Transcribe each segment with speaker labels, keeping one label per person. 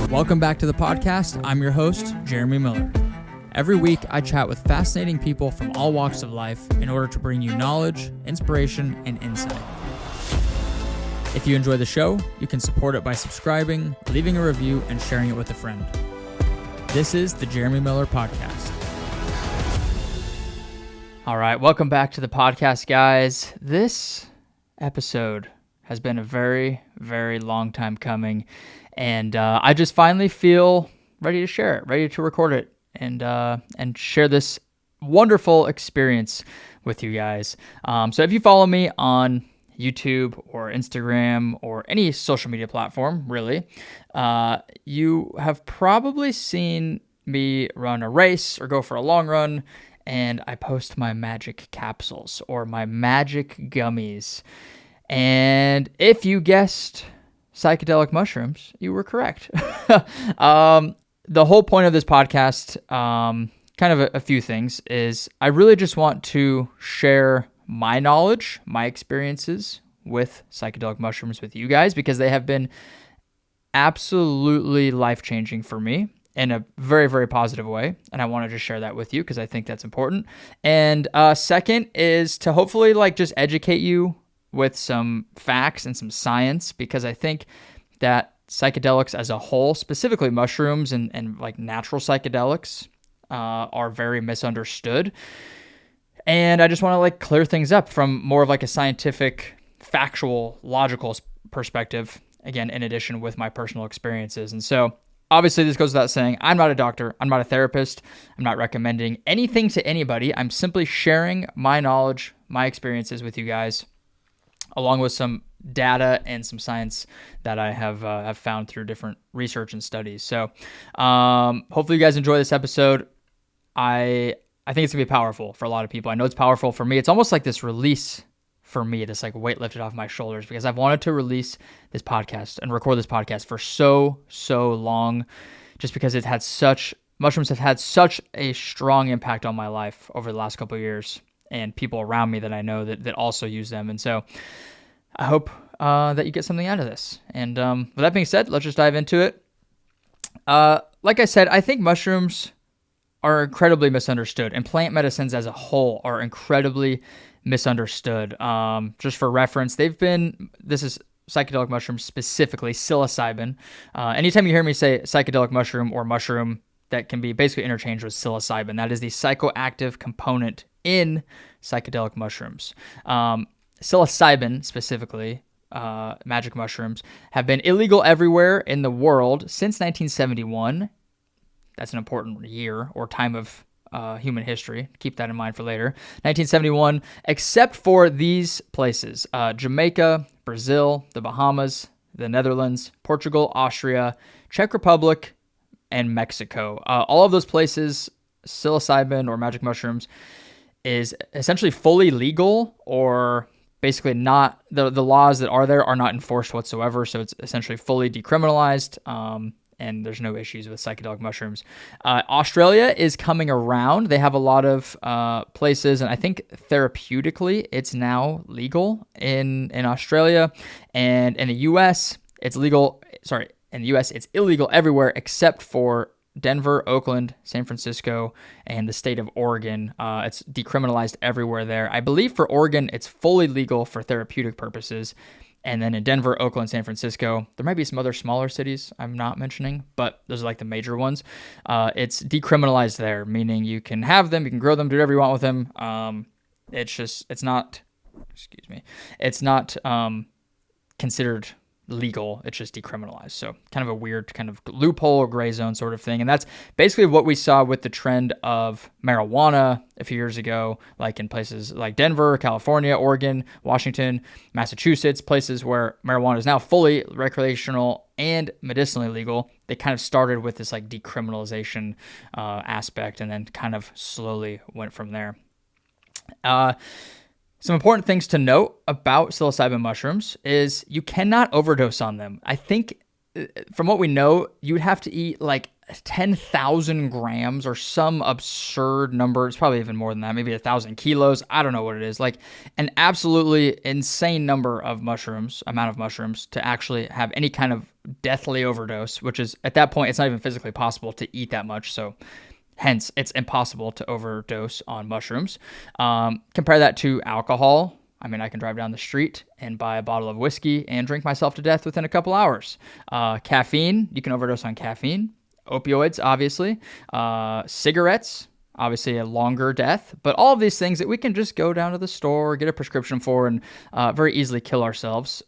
Speaker 1: Welcome back to the podcast. I'm your host, Jeremy Miller. Every week, I chat with fascinating people from all walks of life in order to bring you knowledge, inspiration, and insight. If you enjoy the show, you can support it by subscribing, leaving a review, and sharing it with a friend. This is the Jeremy Miller Podcast. All right, welcome back to the podcast, guys. This episode has been a very, very long time coming, and I just finally feel ready to share it, ready to record it, and share this wonderful experience with you guys. So if you follow me on YouTube or Instagram or any social media platform, really, you have probably seen me run a race or go for a long run, and I post my magic capsules or my magic gummies. And if you guessed psychedelic mushrooms, you were correct. The whole point of this podcast, kind of a few things, is I really just want to share my knowledge, my experiences with psychedelic mushrooms with you guys, because they have been absolutely life-changing for me in a very, very positive way. And I want to just share that with you because I think that's important. And second is to hopefully just educate you with some facts and some science, because I think that psychedelics as a whole, specifically mushrooms and like natural psychedelics, are very misunderstood. And I just want to clear things up from more of a scientific, factual, logical perspective, again, in addition with my personal experiences. And so obviously this goes without saying, I'm not a doctor, I'm not a therapist, I'm not recommending anything to anybody. I'm simply sharing my knowledge, my experiences with you guys, along with some data and some science that I have found through different research and studies. So hopefully you guys enjoy this episode. I think it's going to be powerful for a lot of people. I know it's powerful for me. It's almost like this release for me, this weight lifted off my shoulders, because I've wanted to release this podcast and record this podcast for so long, just because mushrooms have had such a strong impact on my life over the last couple of years, and people around me that I know that also use them. And so I hope that you get something out of this. And with that being said, let's just dive into it. Like I said, I think mushrooms are incredibly misunderstood, and plant medicines as a whole are incredibly misunderstood. Just for reference, this is psychedelic mushrooms, specifically psilocybin. Anytime you hear me say psychedelic mushroom or mushroom, that can be basically interchanged with psilocybin. That is the psychoactive component in psychedelic mushrooms. Psilocybin, specifically, magic mushrooms, have been illegal everywhere in the world since 1971. That's an important year or time of human history. Keep that in mind for later. 1971, except for these places: Jamaica, Brazil, the Bahamas, the Netherlands, Portugal, Austria, Czech Republic, and Mexico. All of those places, psilocybin or magic mushrooms is essentially fully legal, or basically not. The laws that are there are not enforced whatsoever, so it's essentially fully decriminalized, and there's no issues with psychedelic mushrooms. Australia is coming around. They have a lot of places, and I think therapeutically it's now legal in Australia. And in the U.S., it's legal. Sorry, in the U.S., it's illegal everywhere except for Denver, Oakland, San Francisco, and the state of Oregon. It's decriminalized everywhere there. I believe for Oregon, it's fully legal for therapeutic purposes. And then in Denver, Oakland, San Francisco, there might be some other smaller cities I'm not mentioning, but those are the major ones. It's decriminalized there, meaning you can have them, you can grow them, do whatever you want with them. It's not considered legal. It's just decriminalized. So kind of a weird kind of loophole or gray zone sort of thing. And that's basically what we saw with the trend of marijuana a few years ago, like in places like Denver, California, Oregon, Washington, Massachusetts, places where marijuana is now fully recreational and medicinally legal. They kind of started with this decriminalization aspect, and then kind of slowly went from there. Some important things to note about psilocybin mushrooms is you cannot overdose on them. I think from what we know, you would have to eat 10,000 grams or some absurd number. It's probably even more than that, maybe 1,000 kilos. I don't know what it is. Like an absolutely insane amount of mushrooms to actually have any kind of deathly overdose, which is at that point, it's not even physically possible to eat that much. So hence, it's impossible to overdose on mushrooms. Compare that to alcohol. I mean, I can drive down the street and buy a bottle of whiskey and drink myself to death within a couple hours. Caffeine, you can overdose on caffeine. Opioids, obviously. Cigarettes, obviously a longer death. But all of these things that we can just go down to the store, get a prescription for, and very easily kill ourselves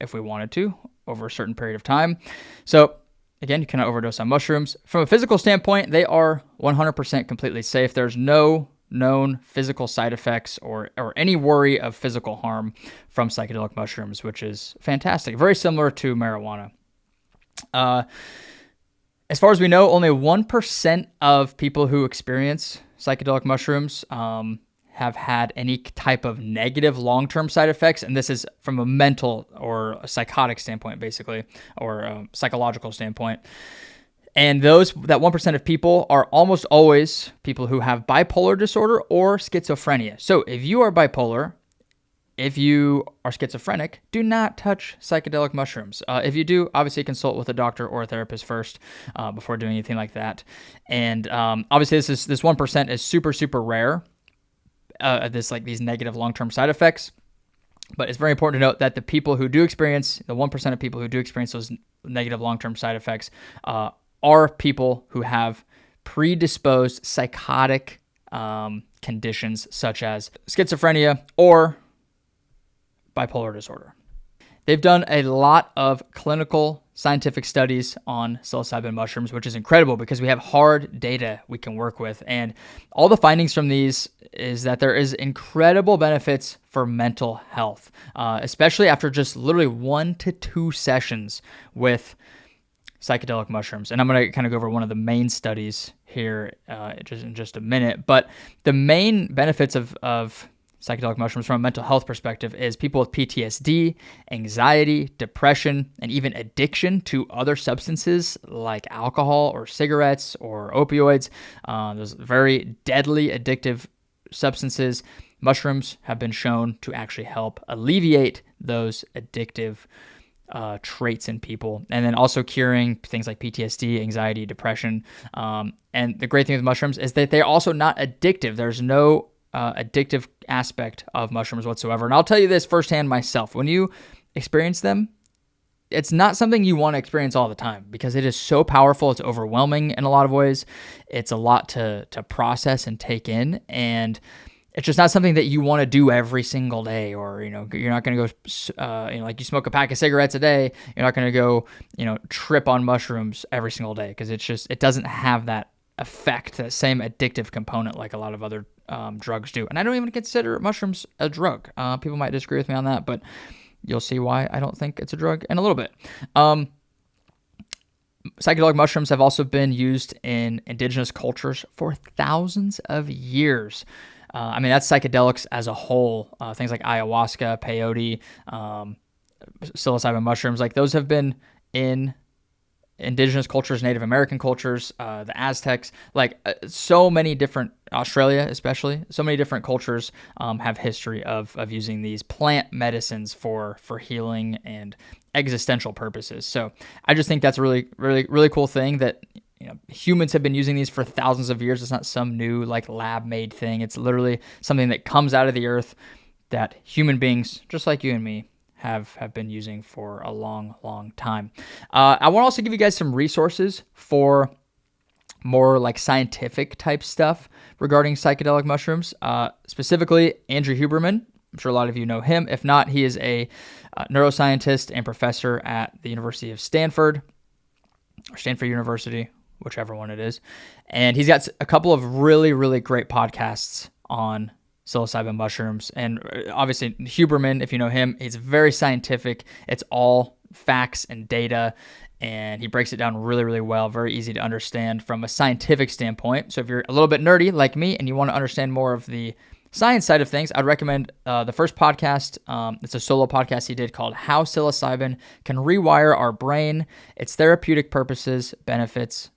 Speaker 1: if we wanted to over a certain period of time. So again, you cannot overdose on mushrooms. From a physical standpoint, they are 100% completely safe. There's no known physical side effects or any worry of physical harm from psychedelic mushrooms, which is fantastic. Very similar to marijuana. As far as we know, only 1% of people who experience psychedelic mushrooms have had any type of negative long-term side effects. And this is from a mental or a psychotic standpoint, basically, or a psychological standpoint. And that 1% of people are almost always people who have bipolar disorder or schizophrenia. So if you are bipolar, if you are schizophrenic, do not touch psychedelic mushrooms. If you do, obviously consult with a doctor or a therapist first before doing anything like that. And obviously, this 1% is super, super rare. These negative long-term side effects. But it's very important to note that the 1% of people who do experience those negative long-term side effects are people who have predisposed psychotic conditions such as schizophrenia or bipolar disorder. They've done a lot of clinical scientific studies on psilocybin mushrooms, which is incredible because we have hard data we can work with. And all the findings from these is that there is incredible benefits for mental health, especially after just literally 1 to 2 sessions with psychedelic mushrooms. And I'm going to kind of go over one of the main studies here in just a minute. But the main benefits of psychedelic mushrooms from a mental health perspective is people with PTSD, anxiety, depression, and even addiction to other substances like alcohol or cigarettes or opioids. Those very deadly addictive substances. Mushrooms have been shown to actually help alleviate those addictive traits in people, and then also curing things like PTSD, anxiety, depression. And the great thing with mushrooms is that they're also not addictive. There's no addictive aspect of mushrooms whatsoever. And I'll tell you this firsthand myself. When you experience them, it's not something you want to experience all the time because it is so powerful. It's overwhelming in a lot of ways. It's a lot to process and take in. And it's just not something that you want to do every single day, or, you're not going to go, like you smoke a pack of cigarettes a day. You're not going to go, trip on mushrooms every single day because it doesn't have that effect, that same addictive component like a lot of other drugs do. And I don't even consider mushrooms a drug. People might disagree with me on that, but you'll see why I don't think it's a drug in a little bit. Psychedelic mushrooms have also been used in indigenous cultures for thousands of years. That's psychedelics as a whole. Things like ayahuasca, peyote, psilocybin mushrooms, like those have been in indigenous cultures, Native American cultures, the Aztecs, so many different, Australia especially, so many different cultures have history of using these plant medicines for healing and existential purposes. So I just think that's a really, really, really cool thing that humans have been using these for thousands of years. It's not some new lab-made thing. It's literally something that comes out of the earth that human beings, just like you and me, have been using for a long, long time. I want to also give you guys some resources for more scientific type stuff regarding psychedelic mushrooms. Specifically, Andrew Huberman. I'm sure a lot of you know him. If not, he is a neuroscientist and professor at the University of Stanford, or Stanford University, whichever one it is. And he's got a couple of really, really great podcasts on psilocybin mushrooms. And obviously Huberman, if you know him, he's very scientific. It's all facts and data, and he breaks it down really, really well, very easy to understand from a scientific standpoint. So if you're a little bit nerdy like me and you want to understand more of the science side of things, I'd recommend the first podcast. It's a solo podcast he did called How Psilocybin Can Rewire Our Brain, Its Therapeutic Purposes, Benefits,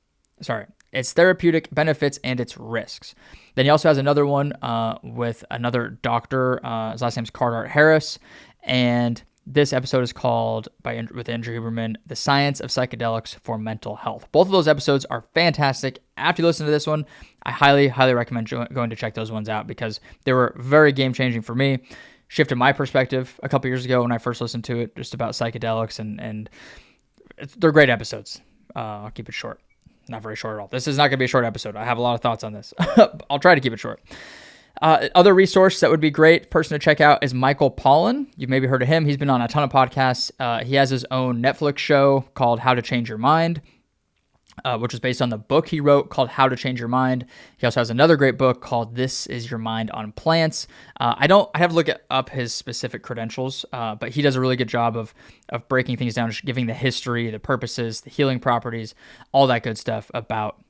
Speaker 1: its therapeutic benefits and its risks. Then he also has another one with another doctor. His last name's Carter Harris, and this episode is called with Andrew Huberman, "The Science of Psychedelics for Mental Health." Both of those episodes are fantastic. After you listen to this one, I highly, highly recommend going to check those ones out because they were very game-changing for me. Shifted my perspective a couple years ago when I first listened to it, just about psychedelics, and they're great episodes. I'll keep it short. Not very short at all. This is not going to be a short episode. I have a lot of thoughts on this. I'll try to keep it short. Other resource that would be great person to check out is Michael Pollan. You've maybe heard of him. He's been on a ton of podcasts. He has his own Netflix show called How to Change Your Mind, which is based on the book he wrote called How to Change Your Mind. He also has another great book called This Is Your Mind on Plants. I have to look up his specific credentials, but he does a really good job of breaking things down, just giving the history, the purposes, the healing properties, all that good stuff about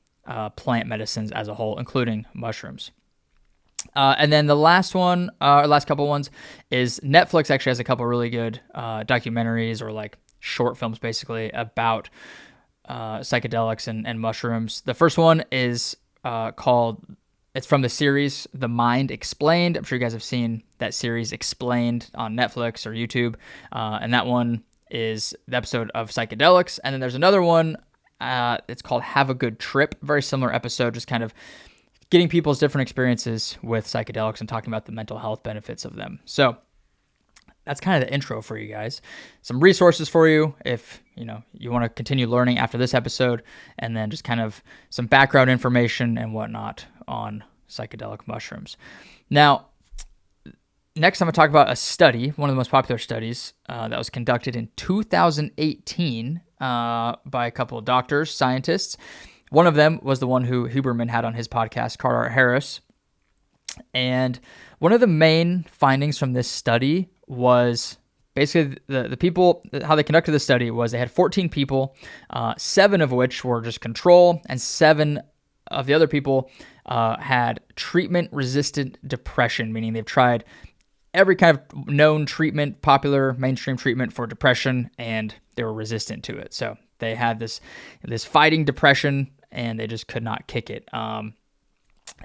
Speaker 1: plant medicines as a whole, including mushrooms. And then the last couple ones is Netflix actually has a couple really good documentaries or like short films basically about psychedelics and mushrooms. The first one is it's from the series The Mind Explained. I'm sure you guys have seen that series Explained on Netflix or YouTube. And that one is the episode of Psychedelics. And then there's another one, it's called Have a Good Trip. Very similar episode, just kind of getting people's different experiences with psychedelics and talking about the mental health benefits of them. So that's kind of the intro for you guys. Some resources for you if you want to continue learning after this episode, and then just kind of some background information and whatnot on psychedelic mushrooms. Now, next I'm going to talk about a study, one of the most popular studies that was conducted in 2018 by a couple of doctors, scientists. One of them was the one who Huberman had on his podcast, Carter Harris. And one of the main findings from this study was basically the people, how they conducted the study was they had 14 people, 7 of which were just control, and 7 of the other people had treatment-resistant depression, meaning they've tried every kind of known treatment, popular mainstream treatment for depression, and they were resistant to it. So they had this fighting depression, and they just could not kick it.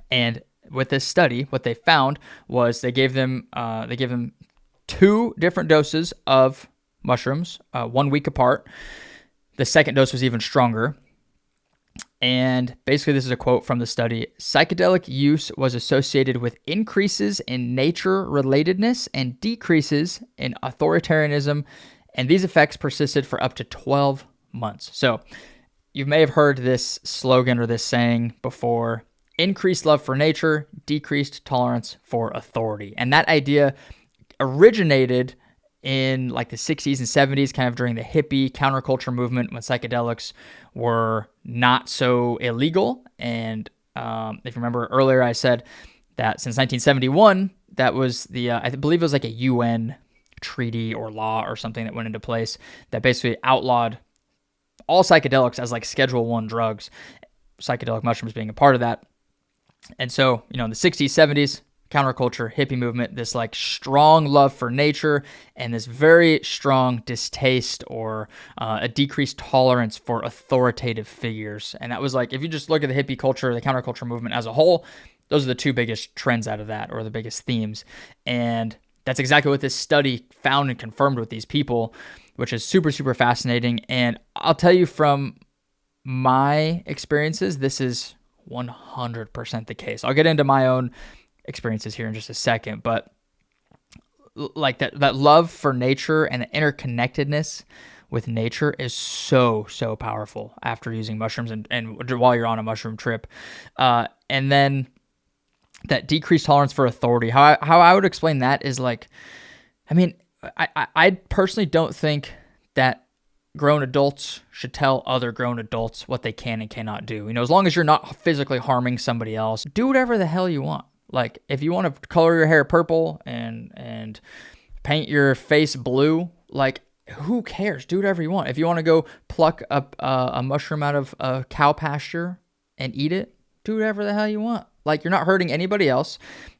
Speaker 1: And with this study, what they found was they gave them 2 different doses of mushrooms, 1 week apart. The second dose was even stronger. And basically, this is a quote from the study. Psychedelic use was associated with increases in nature relatedness and decreases in authoritarianism, and these effects persisted for up to 12 months. So you may have heard this slogan or this saying before: increased love for nature, decreased tolerance for authority. And that idea originated in like the 60s and 70s, kind of during the hippie counterculture movement when psychedelics were not so illegal. And if you remember earlier, I said that since 1971, that was I believe it was like a UN treaty or law or something that went into place that basically outlawed all psychedelics as like Schedule I drugs, psychedelic mushrooms being a part of that. And so, in the 60s, 70s, counterculture, hippie movement, this like strong love for nature and this very strong distaste or a decreased tolerance for authoritative figures. And that was like, if you just look at the hippie culture, the counterculture movement as a whole, those are the 2 biggest trends out of that, or the biggest themes. And that's exactly what this study found and confirmed with these people, which is super, super fascinating. And I'll tell you from my experiences, this is 100% the case. I'll get into my own experiences here in just a second, but like that love for nature and the interconnectedness with nature is so, so powerful after using mushrooms and while you're on a mushroom trip. And then that decreased tolerance for authority, how I would explain that is like, I personally don't think that grown adults should tell other grown adults what they can and cannot do. As long as you're not physically harming somebody else, do whatever the hell you want. Like, if you want to color your hair purple and paint your face blue, like, who cares? Do whatever you want. If you want to go pluck a mushroom out of a cow pasture and eat it, do whatever the hell you want. Like, you're not hurting anybody else.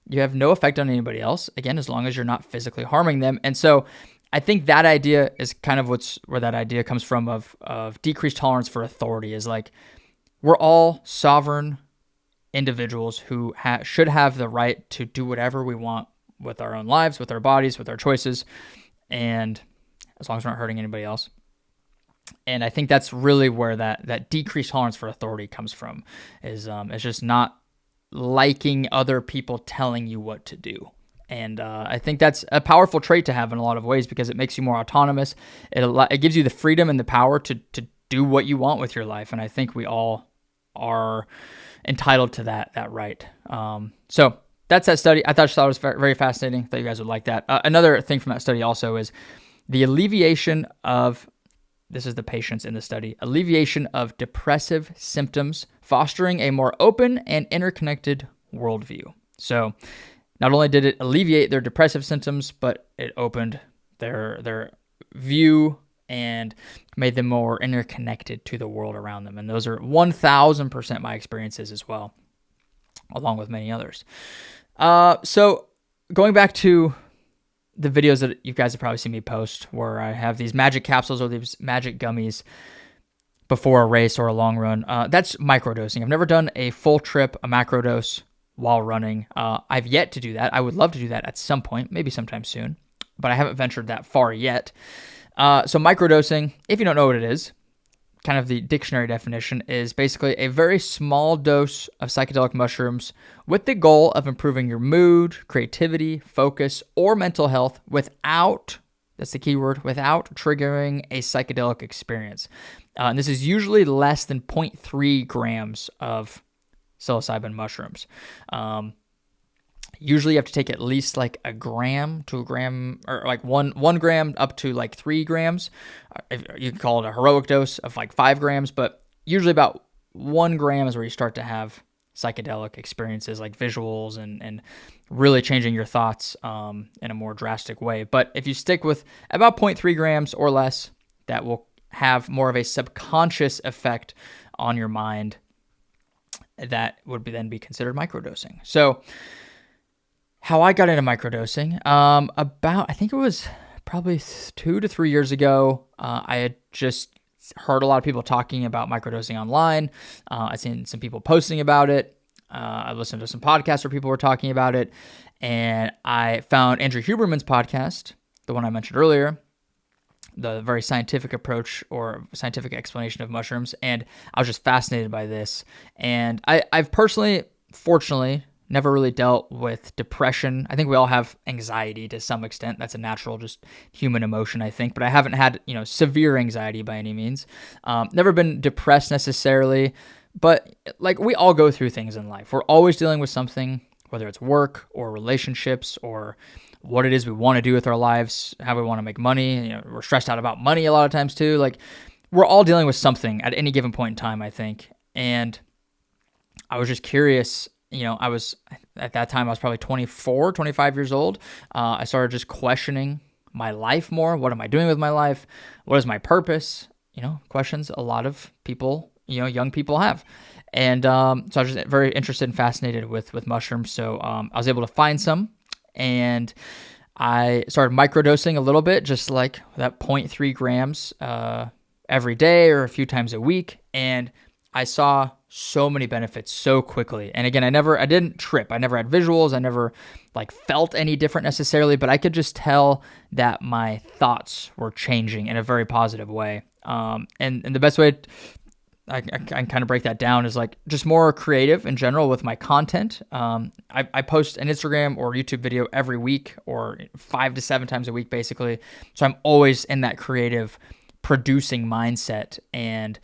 Speaker 1: You have no effect on anybody else. Again, as long as you're not physically harming them. And so I think that idea is kind of where that idea comes from of decreased tolerance for authority, is like, we're all sovereign individuals who should have the right to do whatever we want with our own lives, with our bodies, with our choices, and as long as we're not hurting anybody else. And I think that's really where that decreased tolerance for authority comes from, is it's just not liking other people telling you what to do. And I think that's a powerful trait to have in a lot of ways, because it makes you more autonomous. It gives you the freedom and the power to do what you want with your life. And I think we all are entitled to that right. So that's that study. I thought it was very fascinating. I thought you guys would like that. Another thing from that study also is the alleviation of, this is the patients in the study, alleviation of depressive symptoms, fostering a more open and interconnected worldview. So not only did it alleviate their depressive symptoms, but it opened their view and made them more interconnected to the world around them. And those are 1,000% my experiences as well, along with many others. So going back to the videos that you guys have probably seen me post, where I have these magic capsules or these magic gummies before a race or a long run, that's microdosing. I've never done a full trip, a macrodose while running. I've yet to do that. I would love to do that at some point, maybe sometime soon, but I haven't ventured that far yet. So microdosing, if you don't know what it is, kind of the dictionary definition is basically a very small dose of psychedelic mushrooms with the goal of improving your mood, creativity, focus, or mental health without, that's the key word, without triggering a psychedelic experience. And this is usually less than 0.3 grams of psilocybin mushrooms. Usually you have to take at least like a gram to a gram, or like one gram up to like 3 grams. You can call it a heroic dose of like 5 grams, but usually about 1 gram is where you start to have psychedelic experiences, like visuals and really changing your thoughts in a more drastic way. But if you stick with about 0.3 grams or less, that will have more of a subconscious effect on your mind that would then be considered microdosing. So how I got into microdosing, I think it was probably 2 to 3 years ago. I had just heard a lot of people talking about microdosing online. I've seen some people posting about it. I listened to some podcasts where people were talking about it. And I found Andrew Huberman's podcast, the one I mentioned earlier, the very scientific approach or scientific explanation of mushrooms. And I was just fascinated by this. And I've personally, fortunately, never really dealt with depression. I think we all have anxiety to some extent. That's a natural, just human emotion, I think. But I haven't had, severe anxiety by any means. Never been depressed necessarily. But like, we all go through things in life. We're always dealing with something, whether it's work or relationships or what it is we want to do with our lives, how we want to make money. We're stressed out about money a lot of times too. Like, we're all dealing with something at any given point in time, I think. And I was just curious. At that time, I was probably 24, 25 years old. I started just questioning my life more. What am I doing with my life? What is my purpose? Questions a lot of people, young people have. And so I was just very interested and fascinated with mushrooms. So I was able to find some, and I started microdosing a little bit, just like that 0.3 grams every day or a few times a week. And I saw so many benefits so quickly. And again, I didn't trip. I never had visuals. I never felt any different necessarily, but I could just tell that my thoughts were changing in a very positive way. And the best way I can kind of break that down is just more creative in general with my content. I post an Instagram or YouTube video every week, or 5 to 7 times a week, basically. So I'm always in that creative producing mindset. And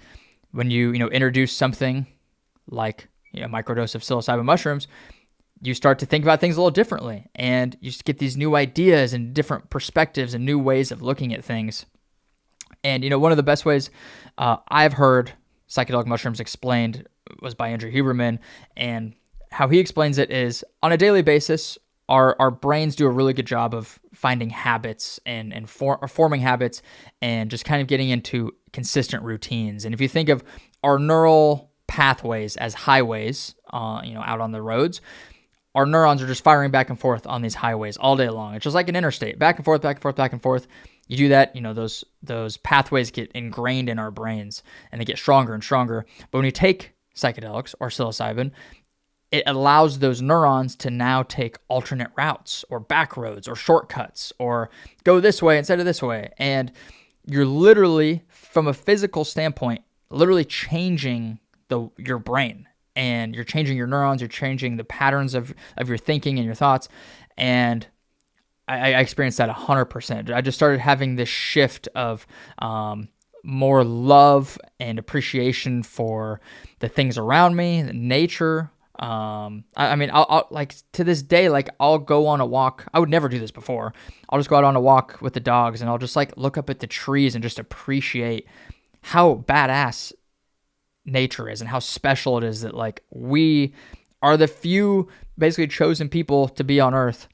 Speaker 1: when you introduce something like microdose of psilocybin mushrooms, you start to think about things a little differently, and you just get these new ideas and different perspectives and new ways of looking at things. And one of the best ways I've heard psychedelic mushrooms explained was by Andrew Huberman, and how he explains it is, on a daily basis, our brains do a really good job of finding habits and forming habits, and just kind of getting into consistent routines. And if you think of our neural pathways as highways, out on the roads, our neurons are just firing back and forth on these highways all day long. It's just like an interstate, back and forth, back and forth, back and forth. You do that, those pathways get ingrained in our brains, and they get stronger and stronger. But when you take psychedelics or psilocybin, it allows those neurons to now take alternate routes or back roads or shortcuts or go this way instead of this way. And you're literally, from a physical standpoint, literally changing your brain, and you're changing your neurons, you're changing the patterns of your thinking and your thoughts. And I experienced that 100%. I just started having this shift of more love and appreciation for the things around me, nature. I mean, I'll like to this day, like I'll go on a walk. I would never do this before. I'll just go out on a walk with the dogs, and I'll just like look up at the trees and just appreciate how badass nature is and how special it is that like we are the few basically chosen people to be on Earth.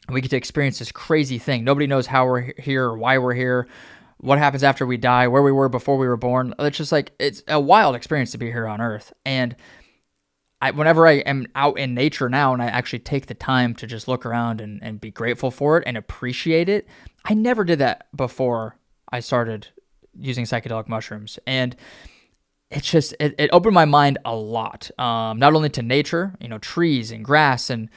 Speaker 1: We get to experience this crazy thing. Nobody knows how we're here or why we're here, what happens after we die, where we were before we were born. It's just like, it's a wild experience to be here on Earth. And whenever I am out in nature now and I actually take the time to just look around and be grateful for it and appreciate it, I never did that before I started using psychedelic mushrooms. And it's just, it opened my mind a lot, not only to nature, trees and grass and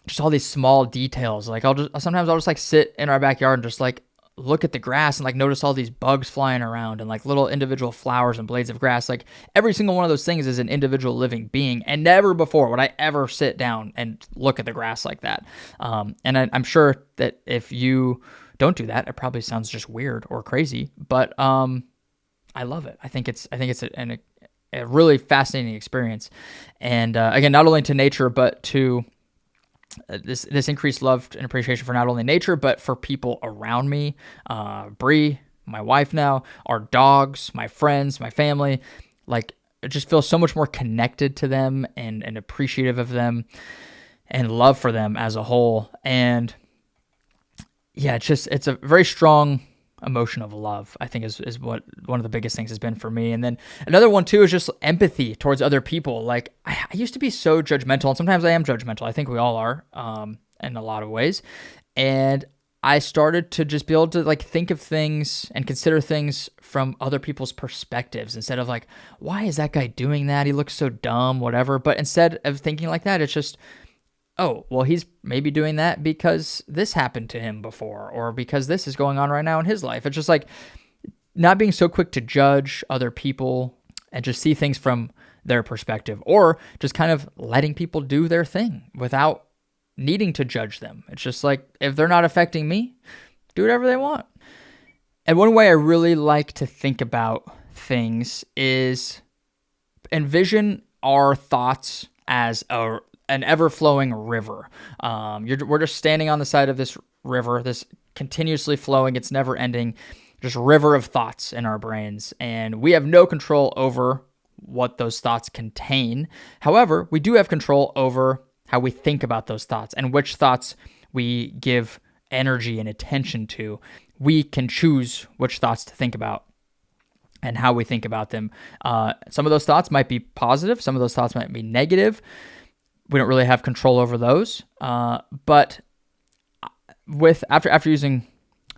Speaker 1: just all these small details. Like sometimes I'll just like sit in our backyard and just like look at the grass and like notice all these bugs flying around and like little individual flowers and blades of grass. Like every single one of those things is an individual living being, and never before would I ever sit down and look at the grass like that. And I'm sure that if you don't do that, it probably sounds just weird or crazy, but I love it. I think it's a really fascinating experience. And again, not only to nature, but to this increased love and appreciation for not only nature, but for people around me, Bree, my wife now, our dogs, my friends, my family. Like, I just feel so much more connected to them and appreciative of them and love for them as a whole. And yeah, it's a very strong emotion of love, I think is what one of the biggest things has been for me. And then another one too is just empathy towards other people. Like I used to be so judgmental, and sometimes I am judgmental. I think we all are, in a lot of ways. And I started to just be able to like think of things and consider things from other people's perspectives instead of like, why is that guy doing that? He looks so dumb, whatever. But instead of thinking like that, it's just, oh, well, he's maybe doing that because this happened to him before, or because this is going on right now in his life. It's just like not being so quick to judge other people and just see things from their perspective, or just kind of letting people do their thing without needing to judge them. It's just like, if they're not affecting me, do whatever they want. And one way I really like to think about things is envision our thoughts as an ever-flowing river. We're just standing on the side of this river, this continuously flowing, it's never-ending, just river of thoughts in our brains. And we have no control over what those thoughts contain. However, we do have control over how we think about those thoughts and which thoughts we give energy and attention to. We can choose which thoughts to think about and how we think about them. Some of those thoughts might be positive. Some of those thoughts might be negative. We don't really have control over those. But after using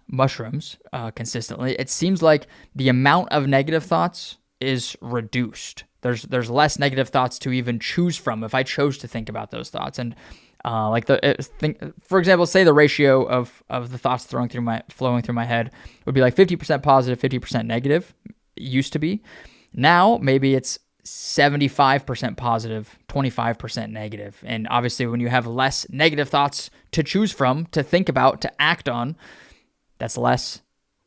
Speaker 1: mushrooms consistently, it seems like the amount of negative thoughts is reduced. There's less negative thoughts to even choose from if I chose to think about those thoughts. And for example, say the ratio of the thoughts flowing through my head would be like 50% positive, 50% negative. It used to be. Now maybe it's 75% positive, 25% negative. And obviously when you have less negative thoughts to choose from, to think about, to act on, that's less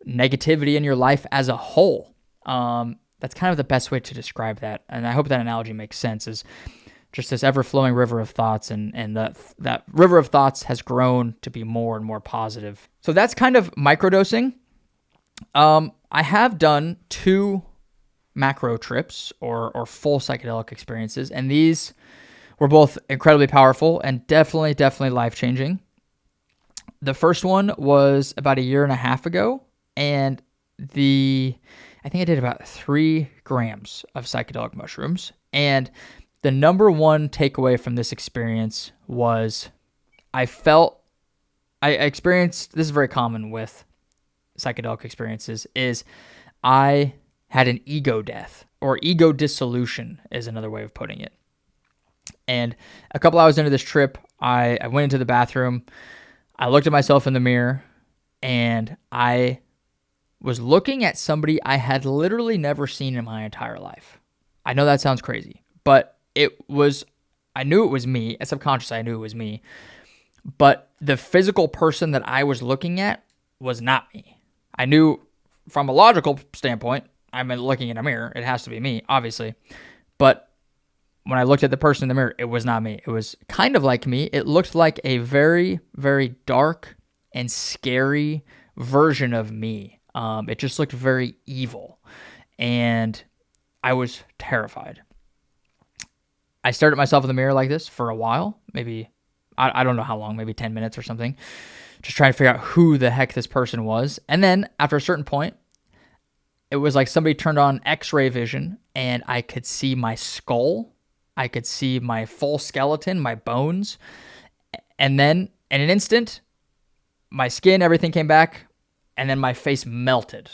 Speaker 1: negativity in your life as a whole. That's kind of the best way to describe that. And I hope that analogy makes sense, is just this ever-flowing river of thoughts, and that river of thoughts has grown to be more and more positive. So that's kind of microdosing. I have done 2 macro trips or full psychedelic experiences, and these were both incredibly powerful and definitely life-changing. The first one was about 1.5 years ago, and I think I did about 3 grams of psychedelic mushrooms. And the number one takeaway from this experience was I experienced, this is very common with psychedelic experiences, is I had an ego death. or ego dissolution is another way of putting it. And a couple hours into this trip, I went into the bathroom. I looked at myself in the mirror, and I was looking at somebody I had literally never seen in my entire life. I know that sounds crazy, but I knew it was me. Subconsciously, I knew it was me. But the physical person that I was looking at was not me. I knew from a logical standpoint, I'm looking in a mirror. It has to be me, obviously. But when I looked at the person in the mirror, it was not me. It was kind of like me. It looked like a very, very dark and scary version of me. It just looked very evil. And I was terrified. I stared at myself in the mirror like this for a while, maybe, I don't know how long, maybe 10 minutes or something, just trying to figure out who the heck this person was. And then after a certain point, it was like somebody turned on X-ray vision and I could see my skull. I could see my full skeleton, my bones. And then in an instant, my skin, everything came back, and then my face melted.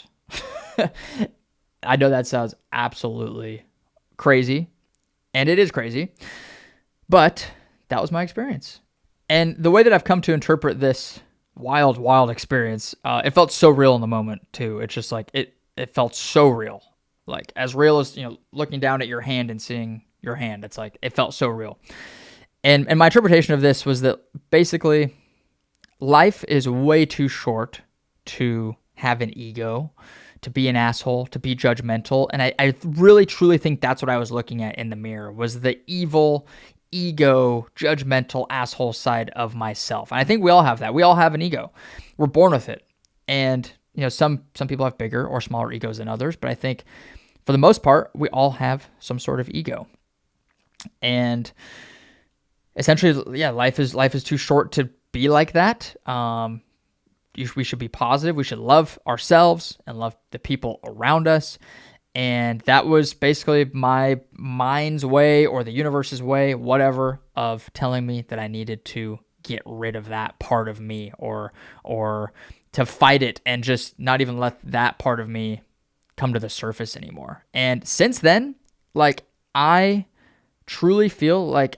Speaker 1: I know that sounds absolutely crazy, and it is crazy, but that was my experience. And the way that I've come to interpret this wild, wild experience, it felt so real in the moment too. It's just like, it felt so real. Like as real as, looking down at your hand and seeing your hand. It's like, it felt so real. And my interpretation of this was that basically life is way too short to have an ego, to be an asshole, to be judgmental. And I really, truly think that's what I was looking at in the mirror, was the evil, ego, judgmental asshole side of myself. And I think we all have that. We all have an ego. We're born with it. And, some people have bigger or smaller egos than others, but I think for the most part, we all have some sort of ego. And essentially, yeah, life is too short to be like that. We should be positive. We should love ourselves and love the people around us. And that was basically my mind's way, or the universe's way, whatever, of telling me that I needed to get rid of that part of me, or to fight it and just not even let that part of me come to the surface anymore. And since then, like, I truly feel like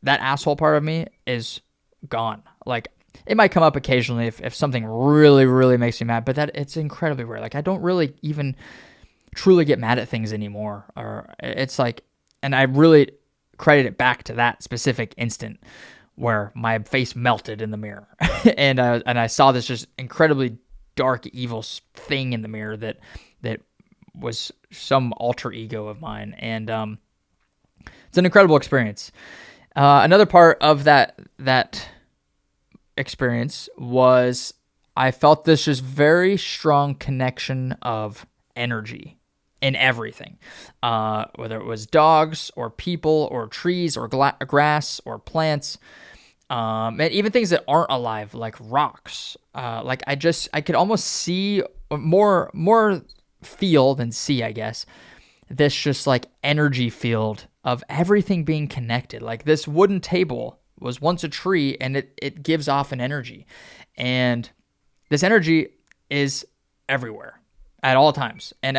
Speaker 1: that asshole part of me is gone. Like, it might come up occasionally if something really, really makes me mad, but that it's incredibly rare. Like, I don't really even truly get mad at things anymore. Or it's like, and I really credit it back to that specific instant where my face melted in the mirror. and I saw this just incredibly dark, evil thing in the mirror that was some alter ego of mine. And it's an incredible experience. Another part of that experience was I felt this just very strong connection of energy in everything, whether it was dogs or people or trees or grass or plants, and even things that aren't alive, like rocks. Like I could almost see, more feel than see, I guess, this just like energy field of everything being connected. Like this wooden table was once a tree, and it gives off an energy, and this energy is everywhere at all times. And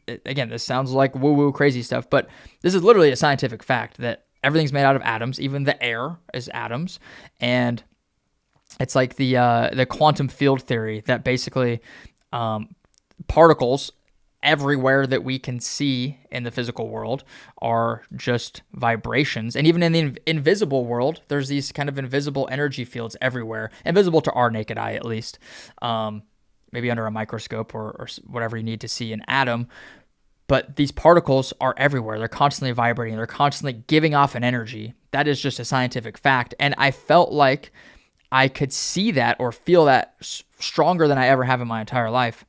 Speaker 1: again, this sounds like woo-woo crazy stuff, but this is literally a scientific fact that everything's made out of atoms. Even the air is atoms. And it's like the quantum field theory that basically particles everywhere that we can see in the physical world are just vibrations. And even in the invisible world, there's these kind of invisible energy fields everywhere, invisible to our naked eye at least, maybe under a microscope or whatever you need to see an atom. But these particles are everywhere. They're constantly vibrating. They're constantly giving off an energy. That is just a scientific fact. And I felt like I could see that or feel that stronger than I ever have in my entire life.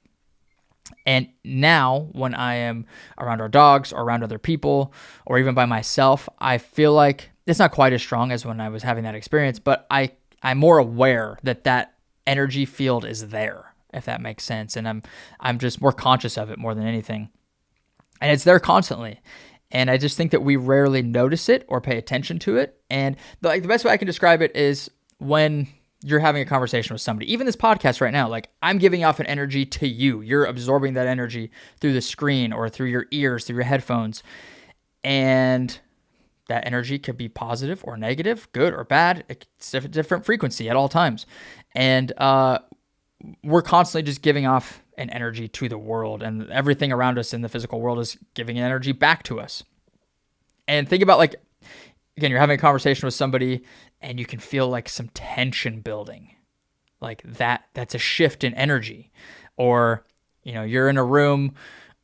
Speaker 1: And now when I am around our dogs or around other people or even by myself, I feel like it's not quite as strong as when I was having that experience, but I'm more aware that energy field is there, if that makes sense. And I'm just more conscious of it more than anything. And it's there constantly. And I just think that we rarely notice it or pay attention to it. And the best way I can describe it is when you're having a conversation with somebody, even this podcast right now, like I'm giving off an energy to you. You're absorbing that energy through the screen or through your ears, through your headphones. And that energy could be positive or negative, good or bad. It's a different frequency at all times. And we're constantly just giving off an energy to the world, and everything around us in the physical world is giving energy back to us. And think about, like, again, you're having a conversation with somebody and you can feel like some tension building. Like that's a shift in energy. Or, you're in a room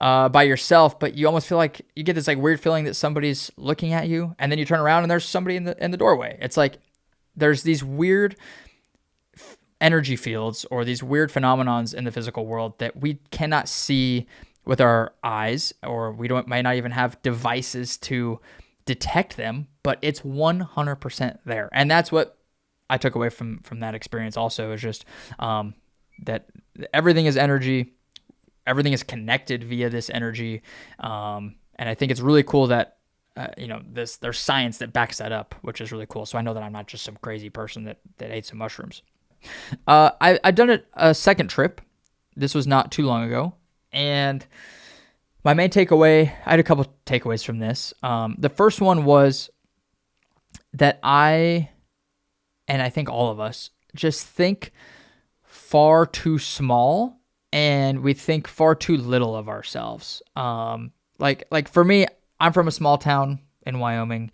Speaker 1: by yourself, but you almost feel like you get this like weird feeling that somebody's looking at you, and then you turn around and there's somebody in the doorway. It's like there's these weird energy fields or these weird phenomenons in the physical world that we cannot see with our eyes, or might not even have devices to detect them, but it's 100% there. And that's what I took away from that experience also, is just that everything is energy. Everything is connected via this energy. And I think it's really cool that, there's science that backs that up, which is really cool. So I know that I'm not just some crazy person that ate some mushrooms. I've done a second trip. This was not too long ago. And my main takeaway, I had a couple takeaways from this. The first one was that and I think all of us, just think far too small, and we think far too little of ourselves. Like for me, I'm from a small town in Wyoming.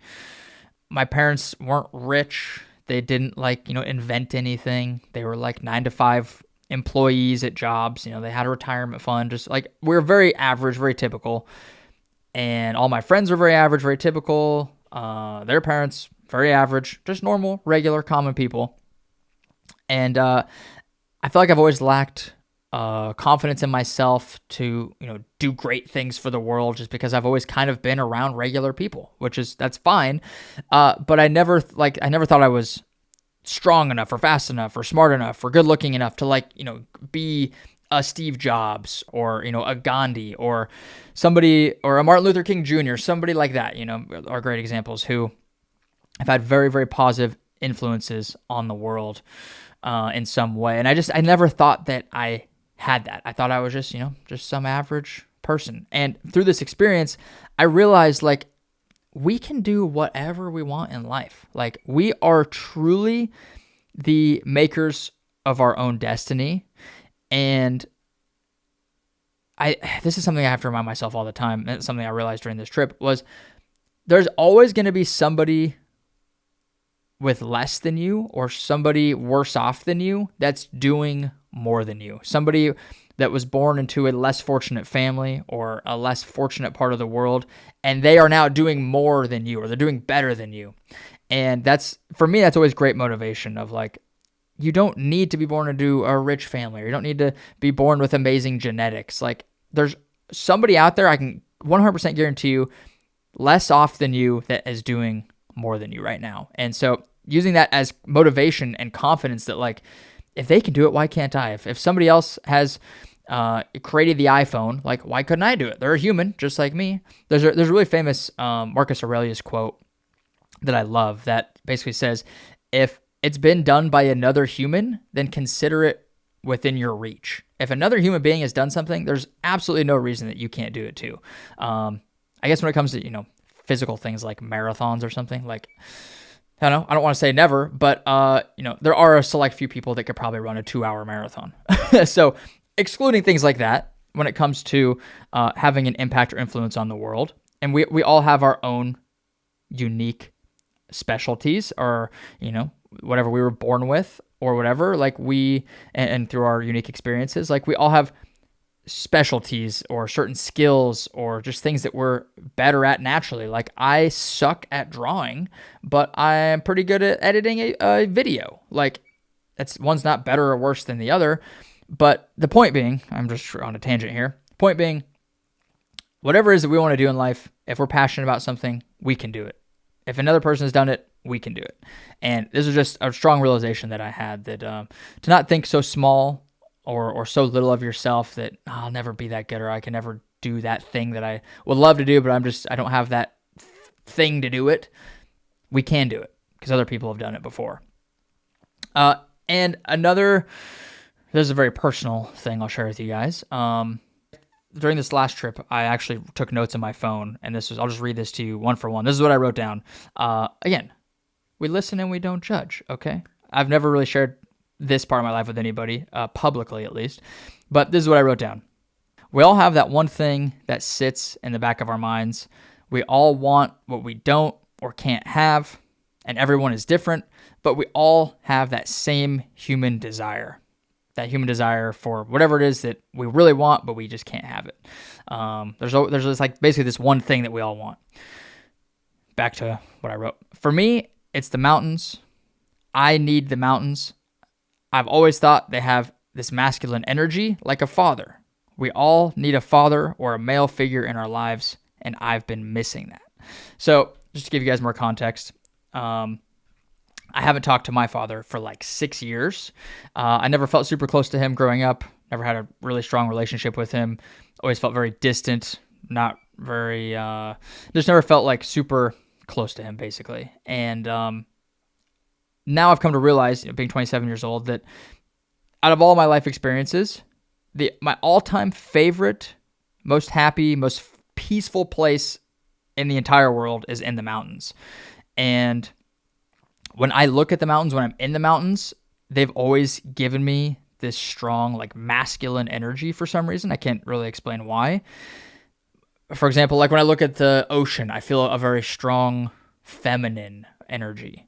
Speaker 1: My parents weren't rich. They didn't invent anything. They were like 9-to-5 employees at jobs. They had a retirement fund. Just like, we're very average, very typical. And all my friends are very average, very typical. Their parents, very average, just normal, regular, common people. And I feel like I've always lacked confidence in myself to, do great things for the world, just because I've always kind of been around regular people, that's fine. But I never thought I was strong enough or fast enough or smart enough or good looking enough to be a Steve Jobs or, a Gandhi or somebody, or a Martin Luther King Jr., somebody like that, are great examples who have had very, very positive influences on the world in some way. And I never thought that I had that. I thought I was just some average person. And through this experience, I realized we can do whatever we want in life. Like, we are truly the makers of our own destiny. And this is something I have to remind myself all the time. And it's something I realized during this trip was there's always going to be somebody with less than you or somebody worse off than you that's doing more than you. Somebody that was born into a less fortunate family or a less fortunate part of the world, and they are now doing more than you, or they're doing better than you. And for me, that's always great motivation of you don't need to be born into a rich family, or you don't need to be born with amazing genetics. There's somebody out there, I can 100% guarantee you, less off than you that is doing more than you right now. And so using that as motivation and confidence that if they can do it, why can't I? If somebody else has created the iPhone, why couldn't I do it? They're a human just like me. There's a really famous Marcus Aurelius quote that I love that basically says, if it's been done by another human, then consider it within your reach. If another human being has done something, there's absolutely no reason that you can't do it too. I guess when it comes to, physical things like marathons or something, I don't want to say never, but there are a select few people that could probably run a 2-hour marathon. So excluding things like that, when it comes to having an impact or influence on the world, and we all have our own unique specialties, or whatever we were born with, or whatever, and through our unique experiences, we all have specialties or certain skills or just things that we're better at naturally. I suck at drawing, but I'm pretty good at editing a video. One's not better or worse than the other. But the point being, I'm just on a tangent here. Point being, whatever it is that we want to do in life, if we're passionate about something, we can do it. If another person has done it, we can do it. And this is just a strong realization that I had, that to not think so small or so little of yourself that I'll never be that good, or I can never do that thing that I would love to do, but I don't have that thing to do it. We can do it because other people have done it before. And this is a very personal thing I'll share with you guys. During this last trip, I actually took notes on my phone, and I'll just read this to you one for one. This is what I wrote down. Again, we listen and we don't judge, okay? I've never really shared this part of my life with anybody, publicly at least, but this is what I wrote down. We all have that one thing that sits in the back of our minds. We all want what we don't or can't have, and everyone is different, but we all have that same human desire. That human desire for whatever it is that we really want, but we just can't have it. There's just like basically this one thing that we all want. Back to what I wrote. For me, it's the mountains. I need the mountains. I've always thought they have this masculine energy like a father. We all need a father or a male figure in our lives, and I've been missing that. So just to give you guys more context, I haven't talked to my father for like 6 years. I never felt super close to him growing up. Never had a really strong relationship with him. Always felt very distant, not very, just never felt like super close to him basically. And now I've come to realize, being 27 years old, that out of all my life experiences, my all-time favorite, most happy, most peaceful place in the entire world is in the mountains. And when I look at the mountains, when I'm in the mountains, they've always given me this strong, like masculine energy for some reason. I can't really explain why. For example, like when I look at the ocean, I feel a very strong feminine energy.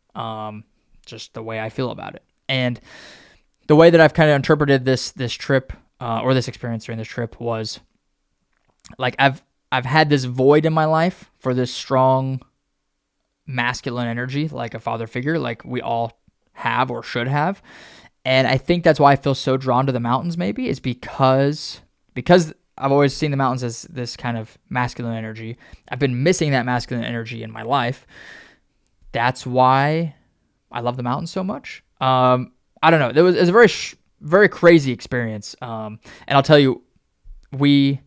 Speaker 1: Just the way I feel about it. And the way that I've kind of interpreted this trip, or this experience during this trip, was like I've had this void in my life for this strong masculine energy, like a father figure, like we all have or should have. And I think that's why I feel so drawn to the mountains, maybe, is because I've always seen the mountains as this kind of masculine energy. I've been missing that masculine energy in my life. That's why I love the mountains so much. I don't know. It was a very, very crazy experience. And I'll tell you, we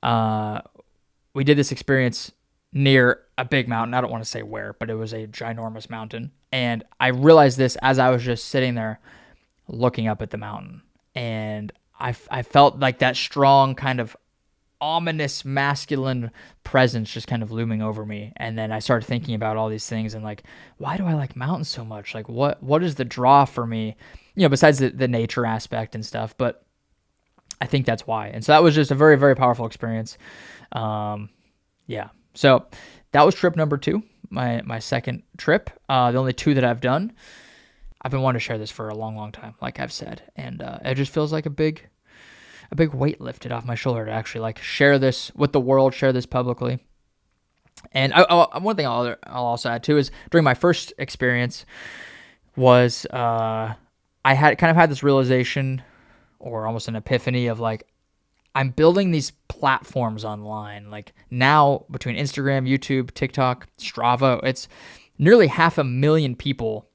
Speaker 1: did this experience near a big mountain. I don't want to say where, but it was a ginormous mountain. And I realized this as I was just sitting there looking up at the mountain. And I felt like that strong kind of ominous masculine presence just kind of looming over me. And then I started thinking about all these things and like, why do I like mountains so much? Like what is the draw for me? Besides the nature aspect and stuff, but I think that's why. And so that was just a very, very powerful experience. Yeah. So that was trip number 2, my second trip. The only 2 that I've done. I've been wanting to share this for a long, long time, like I've said. And it just feels like a big weight lifted off my shoulder to actually like share this with the world, share this publicly. And one thing I'll also add too is during my first experience was I had this realization, or almost an epiphany, of like, I'm building these platforms online. Like now between Instagram, YouTube, TikTok, Strava, it's nearly 500,000 people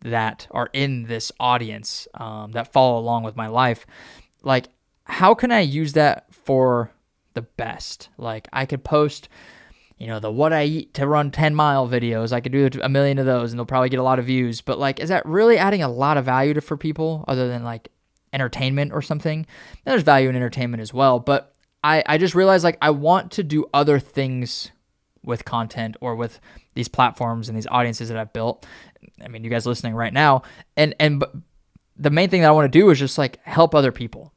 Speaker 1: that are in this audience that follow along with my life. Like, how can I use that for the best? Like I could post, the what I eat to run 10-mile videos. I could do 1 million of those and they'll probably get a lot of views. But like, is that really adding a lot of value for people other than like entertainment or something? There's value in entertainment as well, but I just realized like I want to do other things with content or with these platforms and these audiences that I've built. I mean, you guys listening right now, and the main thing that I want to do is just like help other people.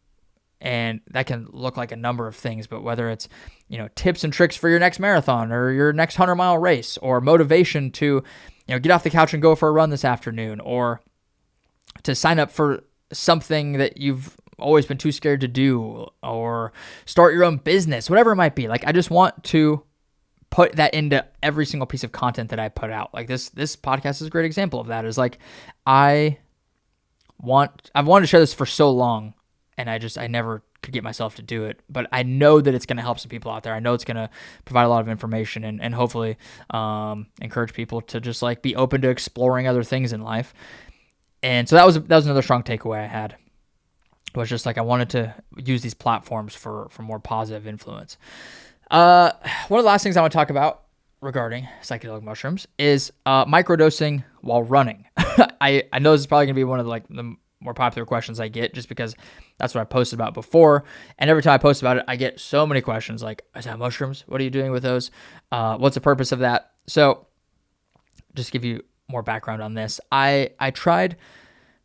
Speaker 1: And that can look like a number of things, but whether it's, tips and tricks for your next marathon or your next 100-mile race, or motivation to, get off the couch and go for a run this afternoon, or to sign up for something that you've always been too scared to do, or start your own business, whatever it might be. Like, I just want to put that into every single piece of content that I put out. Like this podcast is a great example of that. Is like, I've wanted to share this for so long, and I never could get myself to do it. But I know that it's going to help some people out there. I know it's going to provide a lot of information and hopefully encourage people to just like be open to exploring other things in life. And so that was another strong takeaway I had. Was just like I wanted to use these platforms for more positive influence. One of the last things I want to talk about regarding psychedelic mushrooms is microdosing while running. I know this is probably going to be one of the more popular questions I get, just because that's what I posted about before. And every time I post about it, I get so many questions like, is that mushrooms? What are you doing with those? What's the purpose of that? So just give you more background on this. I tried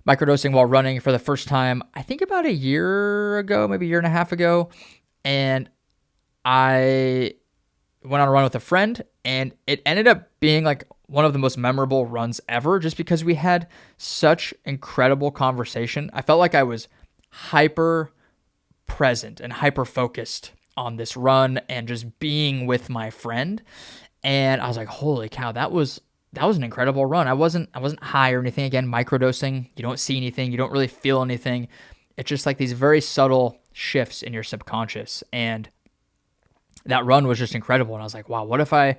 Speaker 1: microdosing while running for the first time, I think about a year ago, maybe a year and a half ago. And I went on a run with a friend, and it ended up being like one of the most memorable runs ever, just because we had such incredible conversation. I felt like I was hyper present and hyper focused on this run and just being with my friend. And I was like, holy cow, that was an incredible run. I wasn't high or anything. Again, microdosing, you don't see anything, you don't really feel anything. It's just like these very subtle shifts in your subconscious. And that run was just incredible. And I was like, wow, what if I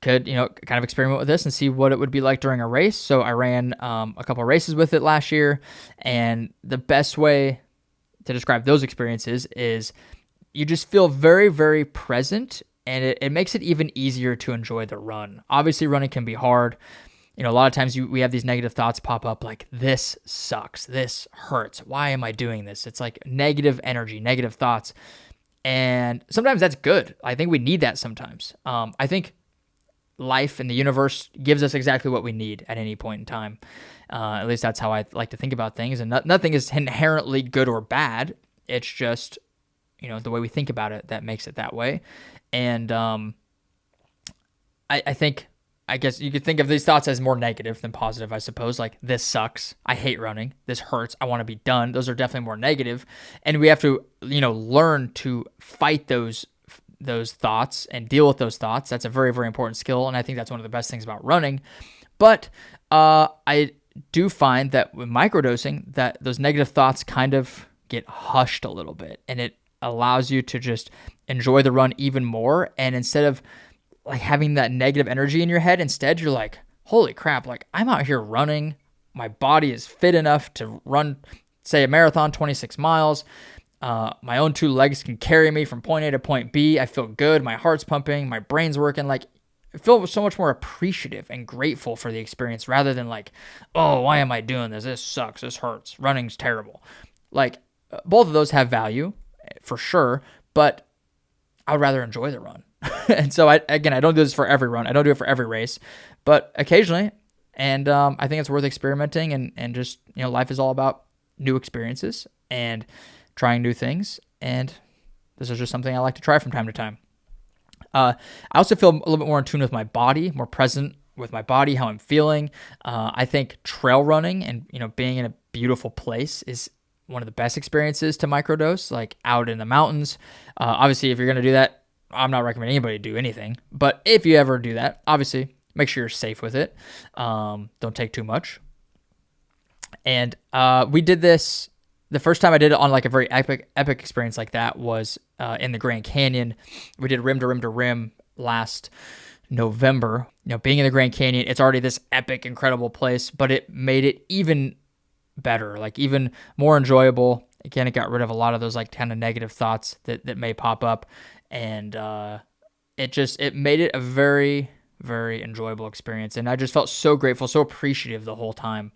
Speaker 1: could, kind of experiment with this and see what it would be like during a race. So I ran a couple of races with it last year. And the best way to describe those experiences is you just feel very, very present, and it makes it even easier to enjoy the run. Obviously, running can be hard. A lot of times we have these negative thoughts pop up like, this sucks, this hurts, why am I doing this? It's like negative energy, negative thoughts. And sometimes that's good. I think we need that sometimes. I think life and the universe gives us exactly what we need at any point in time. At least that's how I like to think about things. And nothing is inherently good or bad. It's just, the way we think about it that makes it that way. And I guess you could think of these thoughts as more negative than positive, I suppose. Like, this sucks. I hate running. This hurts. I want to be done. Those are definitely more negative. And we have to, learn to fight those thoughts and deal with those thoughts. That's a very, very important skill. And I think that's one of the best things about running. But I do find that with microdosing, that those negative thoughts kind of get hushed a little bit, and it allows you to just enjoy the run even more. And instead of like having that negative energy in your head, instead you're like, holy crap, like I'm out here running. My body is fit enough to run, say, a marathon, 26 miles. My own two legs can carry me from point A to point B. I feel good. My heart's pumping. My brain's working. Like, I feel so much more appreciative and grateful for the experience, rather than like, oh, why am I doing this? This sucks. This hurts. Running's terrible. Like, both of those have value for sure, but I would rather enjoy the run. And so I don't do this for every run. I don't do it for every race, but occasionally. And I think it's worth experimenting, and just, life is all about new experiences and trying new things. And this is just something I like to try from time to time. I also feel a little bit more in tune with my body, more present with my body, how I'm feeling. I think trail running and, being in a beautiful place is one of the best experiences to microdose, like out in the mountains. Obviously, if you're going to do that, I'm not recommending anybody do anything. But if you ever do that, obviously, make sure you're safe with it. Don't take too much. And we did this, the first time I did it on like a very epic experience like that was in the Grand Canyon. We did rim to rim to rim last November. Being in the Grand Canyon, it's already this epic, incredible place, but it made it even better, like even more enjoyable. Again, it got rid of a lot of those like kind of negative thoughts that may pop up. And it made it a very, very enjoyable experience. And I just felt so grateful, so appreciative the whole time.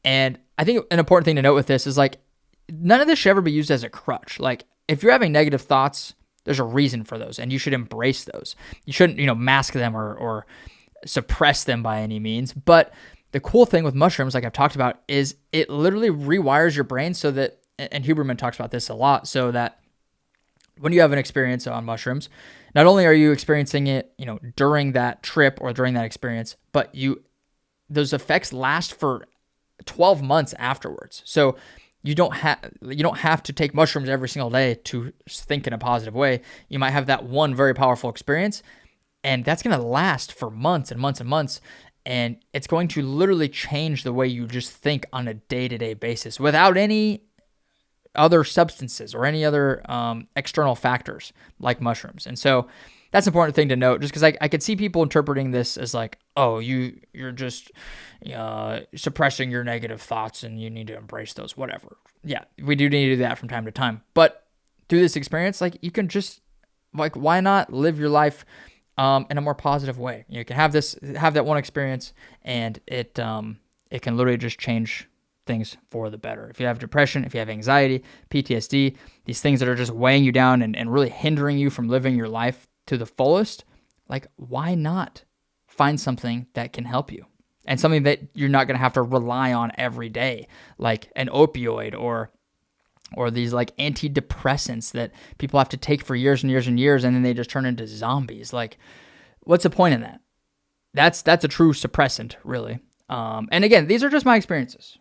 Speaker 1: And I think an important thing to note with this is like, none of this should ever be used as a crutch. Like, if you're having negative thoughts, there's a reason for those, and you should embrace those. You shouldn't, mask them or suppress them by any means. But the cool thing with mushrooms, like I've talked about, is it literally rewires your brain so that, and Huberman talks about this a lot, so that when you have an experience on mushrooms, not only are you experiencing it, during that trip or during that experience, but those effects last for 12 months afterwards. So you don't have to take mushrooms every single day to think in a positive way. You might have that one very powerful experience, and that's going to last for months and months and months. And it's going to literally change the way you just think on a day-to-day basis without any other substances or any other external factors like mushrooms. And so that's an important thing to note, just because I could see people interpreting this as like, oh, you're just suppressing your negative thoughts and you need to embrace those, whatever. Yeah, we do need to do that from time to time. But through this experience, like, you can just, like, why not live your life in a more positive way? You can have that one experience, and it can literally just change things for the better. If you have depression, if you have anxiety, PTSD, these things that are just weighing you down and really hindering you from living your life to the fullest, like, why not find something that can help you? And something that you're not going to have to rely on every day, like an opioid or these like antidepressants that people have to take for years and years and years, and then they just turn into zombies. Like, what's the point in that? That's a true suppressant, really. And again, these are just my experiences.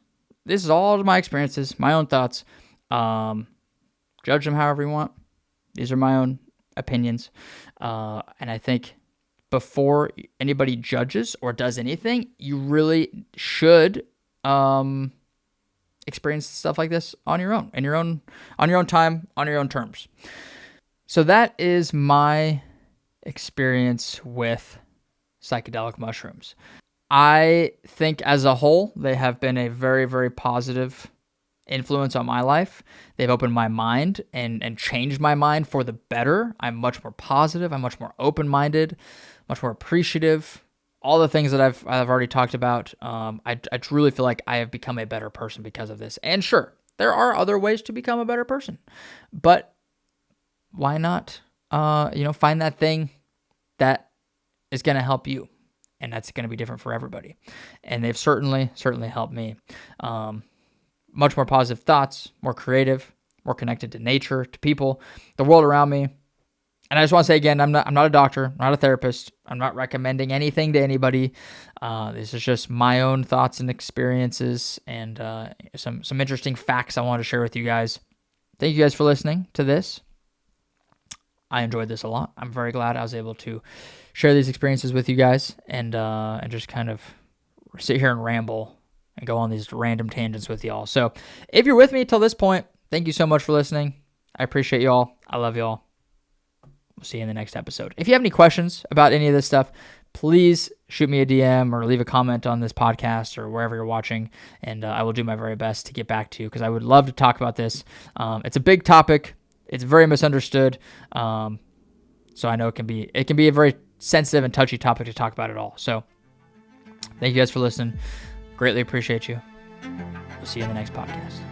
Speaker 1: This is all my experiences, my own thoughts. Judge them however you want. These are my own opinions. And I think before anybody judges or does anything, you really should experience stuff like this on your own, on your own time, on your own terms. So that is my experience with psychedelic mushrooms. I think as a whole, they have been a very, very positive influence on my life. They've opened my mind and changed my mind for the better. I'm much more positive. I'm much more open-minded, much more appreciative. All the things that I've already talked about. I truly feel like I have become a better person because of this. And sure, there are other ways to become a better person, but why not, find that thing that is going to help you, and that's going to be different for everybody. And they've certainly helped me. Much more positive thoughts, more creative, more connected to nature, to people, the world around me. And I just want to say again, I'm not a doctor, I'm not a therapist. I'm not recommending anything to anybody. This is just my own thoughts and experiences, and some interesting facts I want to share with you guys. Thank you guys for listening to this. I enjoyed this a lot. I'm very glad I was able to share these experiences with you guys, and just kind of sit here and ramble and go on these random tangents with y'all. So if you're with me till this point, thank you so much for listening. I appreciate y'all. I love y'all. We'll see you in the next episode. If you have any questions about any of this stuff, please shoot me a DM or leave a comment on this podcast or wherever you're watching, and I will do my very best to get back to you, because I would love to talk about this. It's a big topic. It's very misunderstood. So I know it can be a very sensitive and touchy topic to talk about at all. So thank you guys for listening. Greatly appreciate you. We'll see you in the next podcast.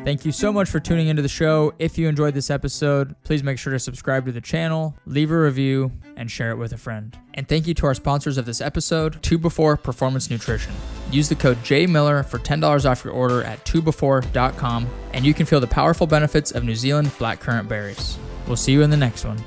Speaker 1: Thank you so much for tuning into the show. If you enjoyed this episode, please make sure to subscribe to the channel, leave a review, and share it with a friend. And thank you to our sponsors of this episode, 2Before Performance Nutrition. Use the code JMiller for $10 off your order at 2before.com, and you can feel the powerful benefits of New Zealand blackcurrant berries. We'll see you in the next one.